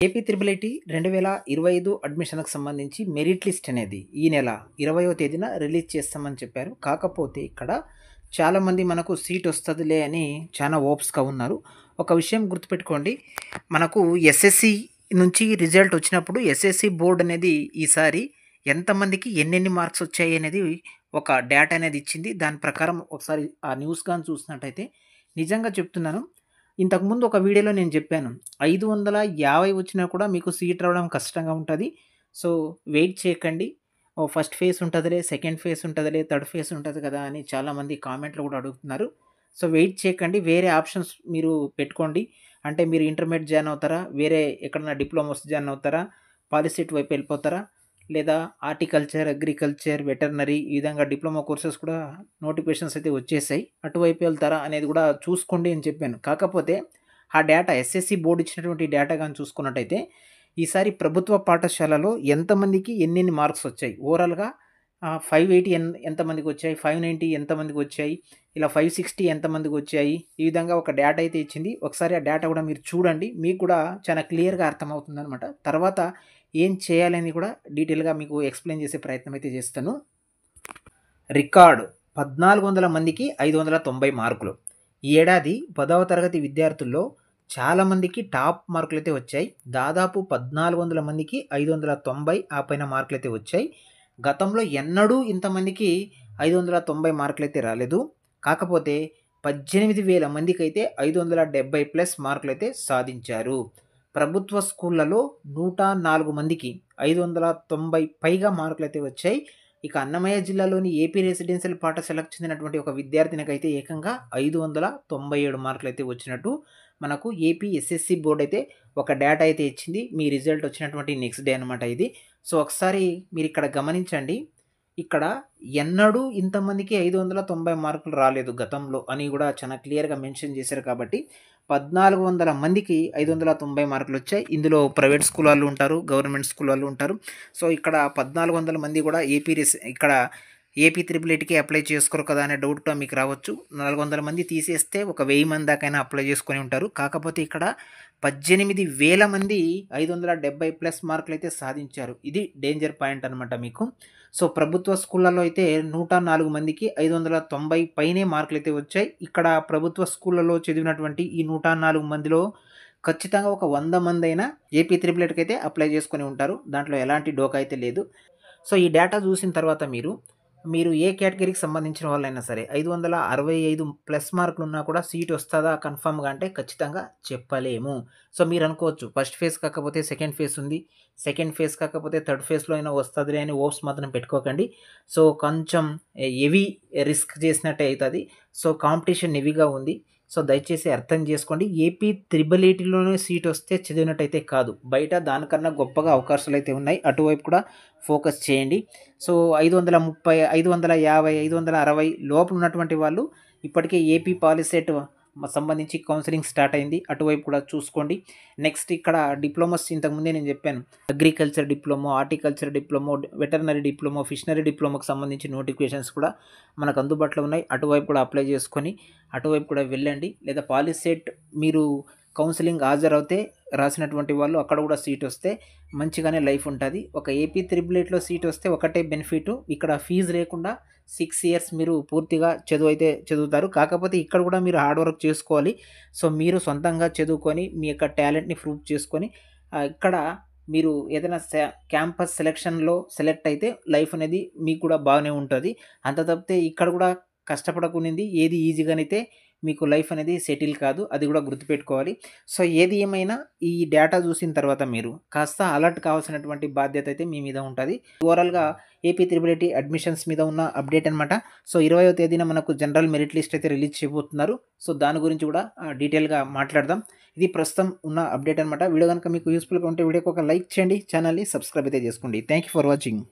AP triple IT 2025 అడ్మిషన్‌కి సంబంధించి merit list అనేది ఈ నెల 20వ తేదీన రిలీజ్ చేస్తామని చెప్పారు. కాకపోతే ఇక్కడ చాలామంది మనకు సీట్ వస్తదిలే అని చాలా హోప్స్‌గా ఉన్నారు. ఒక విషయం గుర్తుపెట్టుకోండి. మనకు ఎస్ఎస్‌సి నుంచి రిజల్ట్ వచ్చినప్పుడు ఎస్ఎస్‌సి బోర్డ్ అనేది ఈసారి ఎంతమందికి ఎన్నెన్ని మార్క్స్ వచ్చాయి అనేది ఒక డేటా అనేది ఇచ్చింది. దాని ప్రకారం ఒకసారి ఆ న్యూస్ గాని చూసినట్టయితే నిజంగా చెప్తున్నాను. ఇంతకుముందు ఒక వీడియోలో నేను చెప్పాను. 550 వచ్చినా కూడా మీకు సీట్ రావడం కష్టంగా ఉంటది. సో, వెయిట్ చేయకండి. ఫస్ట్ ఫేజ్ ఉంటదిలే, సెకండ్ ఫేజ్ ఉంటదిలే, థర్డ్ ఫేజ్ ఉంటది కదా! అని చాలామంది కామెంట్‌లో కూడా అడుగుతున్నారు. సో, వెయిట్ చేయకండి. వేరే ఆప్షన్స్ మీరు పెట్టుకోండి. అంటే మీరు ఇంటర్మీడియేట్ జాయిన్ అవుతారా? వేరే ఎక్కడన్నా డిప్లొమాస్ జాయిన్ అవుతారా? పాలిసెట్ వైపు వెళ్ళిపోతారా? లేదా హార్టికల్చర్, అగ్రికల్చర్, వెటర్నరీ ఈ విధంగా డిప్లొమా కోర్సెస్ కూడా నోటిఫికేషన్స్ అయితే వచ్చేసాయి. అటువైపు వెళ్తారా అనేది కూడా చూసుకోండి అని చెప్పాను. కాకపోతే ఆ డేటా ఎస్ఎస్‌సి బోర్డ్ ఇచ్చినటువంటి డేటా గాని చూసుకున్నట్టయితే ఈసారి ప్రభుత్వ పాఠశాలలో ఎంతమందికి ఎన్నెన్ని మార్క్స్ వచ్చాయి? ఓవరాల్‌గా 580 ఎంతమందికొచ్చాయి? 590 ఎంతమందికొచ్చాయి? ఇలా 560 ఎంతమందికొచ్చాయి? ఈ విధంగా ఒక డేటా అయితే ఇచ్చింది. ఒకసారి ఆ డేటా కూడా మీరు చూడండి. మీకు కూడా చాలా క్లియర్‌గా అర్థమవుతుందనమాట. తర్వాత ఏం చేయాలని కూడా డీటెయిల్‌గా మీకు ఎక్స్‌ప్లెయిన్ చేసే ప్రయత్నం అయితే చేస్తాను. రికార్డ్ 1400 మందికి 590 మార్కులు. ఈ ఏడాది 10వ తరగతి విద్యార్థుల్లో చాలామందికి టాప్ మార్కులైతే వచ్చాయి. దాదాపు 1400 మందికి 590 ఆ పైన మార్కులైతే వచ్చాయి. గతంలో ఎన్నడూ ఇంతమందికి 590 మార్కులైతే రాలేదు. కాకపోతే 18,000 మందికైతే 570+ మార్కులైతే సాధించారు. ప్రభుత్వ స్కూళ్ళలో 104 మందికి 590 పైగా మార్కులైతే వచ్చాయి. ఇక అన్నమయ్య జిల్లాలోని ఏపీ రెసిడెన్షియల్ పాఠశాలకు చెందినటువంటి ఒక విద్యార్థినికైతే ఏకంగా 597 మార్కులైతే వచ్చినట్టు మనకు ఏపీ ఎస్ఎస్‌సి బోర్డ్ అయితే ఒక డేటా అయితే ఇచ్చింది. మీ రిజల్ట్ వచ్చినటువంటి నెక్స్ట్ డే అనమాట ఇది. సో, ఒకసారి మీరిక్కడ గమనించండి. ఇక్కడ ఎన్నడూ ఇంతమందికి 590 మార్కులు రాలేదు గతంలో అని గూడా చాలా క్లియర్‌గా మెన్షన్ చేశారు కాబట్టి 1400 మందికి 590 మార్కులొచ్చాయి. ఇందులో ప్రైవేట్ స్కూల్ వాళ్ళు ఉంటారు. గవర్నమెంట్ స్కూల్ వాళ్ళు ఉంటారు. సో, ఇక్కడ 1400 మంది కూడా ఇక్కడ ఏపీ త్రిబుల్ ఐటీకి అప్లై చేసుకోరు కదా అనే డౌట్ కూడా మీకు రావచ్చు. 400 మంది తీసేస్తే ఒక 1000 మంది దాకైనా అప్లై చేసుకొని ఉంటారు. కాకపోతే ఇక్కడ 18,000 మంది 570+ మార్కులైతే సాధించారు. ఇది డేంజర్ పాయింట్ అనమాట మీకు. సో, ప్రభుత్వ స్కూళ్ళలో అయితే 104 మందికి 590 పైనే మార్కులైతే వచ్చాయి. ఇక్కడ ప్రభుత్వ స్కూళ్ళలో చదివినటువంటి ఈ 104 మందిలో ఖచ్చితంగా ఒక 100 మందైనా ఏపీ త్రిబుల్ ఐటీకి అయితే అప్లై చేసుకొని ఉంటారు. దాంట్లో ఎలాంటి డోకా అయితే లేదు. సో, ఈ డేటా చూసిన తర్వాత మీరు ఏ కేటగిరీకి సంబంధించిన వాళ్ళైనా సరే 565+ మార్కులున్నా కూడా సీట్ వస్తదా కన్ఫర్మ్‌గా అంటే ఖచ్చితంగా చెప్పలేము. సో, మీరనుకోవచ్చు ఫస్ట్ ఫేజ్ కాకపోతే సెకండ్ ఫేజ్ ఉంది. సెకండ్ ఫేజ్ కాకపోతే థర్డ్ ఫేజ్‌లో అయినా వస్తదిలే అని హోప్స్ మాత్రం పెట్టుకోకండి. సో, కొంచెం హెవీ రిస్క్ చేసినట్టే అయితది. సో, కాంపిటీషన్ హెవీగా ఉంది. సో, దయచేసి అర్థం చేసుకోండి. ఏపీ త్రిబుల్ ఐటీలోనే సీట్ వస్తే చదివినట్టయితే కాదు. బయట దానికన్నా గొప్పగా అవకాశాలైతే ఉన్నాయి. అటువైపు కూడా ఫోకస్ చేయండి. సో, 530, 550, 560 లోపల ఉన్నటువంటి వాళ్ళు ఇప్పటికే ఏపీ పాలిసెట్ సంబంధించి కౌన్సెలింగ్ స్టార్ట్ అయింది. అటువైపు కూడా చూసుకోండి. నెక్స్ట్ ఇక్కడ డిప్లొమాస్ ఇంతకుముందే నేను చెప్పాను. Agriculture diploma, horticulture diploma, veterinary diploma, fishery డిప్లొమాకి సంబంధించి నోటిఫికేషన్స్ కూడా మనకు అందుబాటులో ఉన్నాయి. అటువైపు కూడా అప్లై చేసుకొని అటువైపు కూడా వెళ్ళండి. లేదా పాలిసెట్ మీరు కౌన్సెలింగ్ హాజరవుతే రాసినటువంటి వాళ్ళు అక్కడ కూడా సీట్ వస్తే మంచిగానే లైఫ్ ఉంటది. ఒక ఏపీ త్రిబుల్ ఐటీలో సీట్ వస్తే ఒకటే బెనిఫిట్. ఇక్కడ ఫీజు లేకుండా 6 ఇయర్స్ మీరు పూర్తిగా చదువైతే చదువుతారు. కాకపోతే ఇక్కడ కూడా మీరు హార్డ్ వర్క్ చేసుకోవాలి. సో, మీరు సొంతంగా చదువుకొని మీ యొక్క టాలెంట్‌ని ప్రూవ్ చేసుకొని ఇక్కడ మీరు ఏదైనా క్యాంపస్ సెలక్షన్‌లో సెలెక్ట్ అయితే లైఫ్ అనేది మీకు కూడా బాగానే ఉంటది. అంత తప్పితే ఇక్కడ కూడా కష్టపడకునింది ఏది ఈజీగానైతే మీకు లైఫ్ అనేది సెటిల్ కాదు. అది కూడా గుర్తుపెట్టుకోవాలి. సో, ఏది ఏమైనా ఈ డేటా చూసిన తర్వాత మీరు కాస్త అలర్ట్ కావాల్సినటువంటి బాధ్యత అయితే మీ మీద ఉంటది. ఓవరాల్‌గా ఏపీ త్రిబుల్ ఐటీ అడ్మిషన్స్ మీద ఉన్న అప్డేట్ అనమాట. సో, 20వ తేదీన మనకు జనరల్ మెరిట్ లిస్ట్ అయితే రిలీజ్ చేయబోతున్నారు. సో, దాని గురించి కూడా డీటెయిల్‌గా మాట్లాడదాం. ఇది ప్రస్తుతం ఉన్న అప్డేట్ అనమాట. వీడియో గనుక మీకు యూజ్‌ఫుల్‌గా ఉంటే వీడియోకి ఒక లైక్ చేయండి. ఛానల్‌ని సబ్స్క్రైబ్ అయితే చేసుకోండి. Thank you for watching.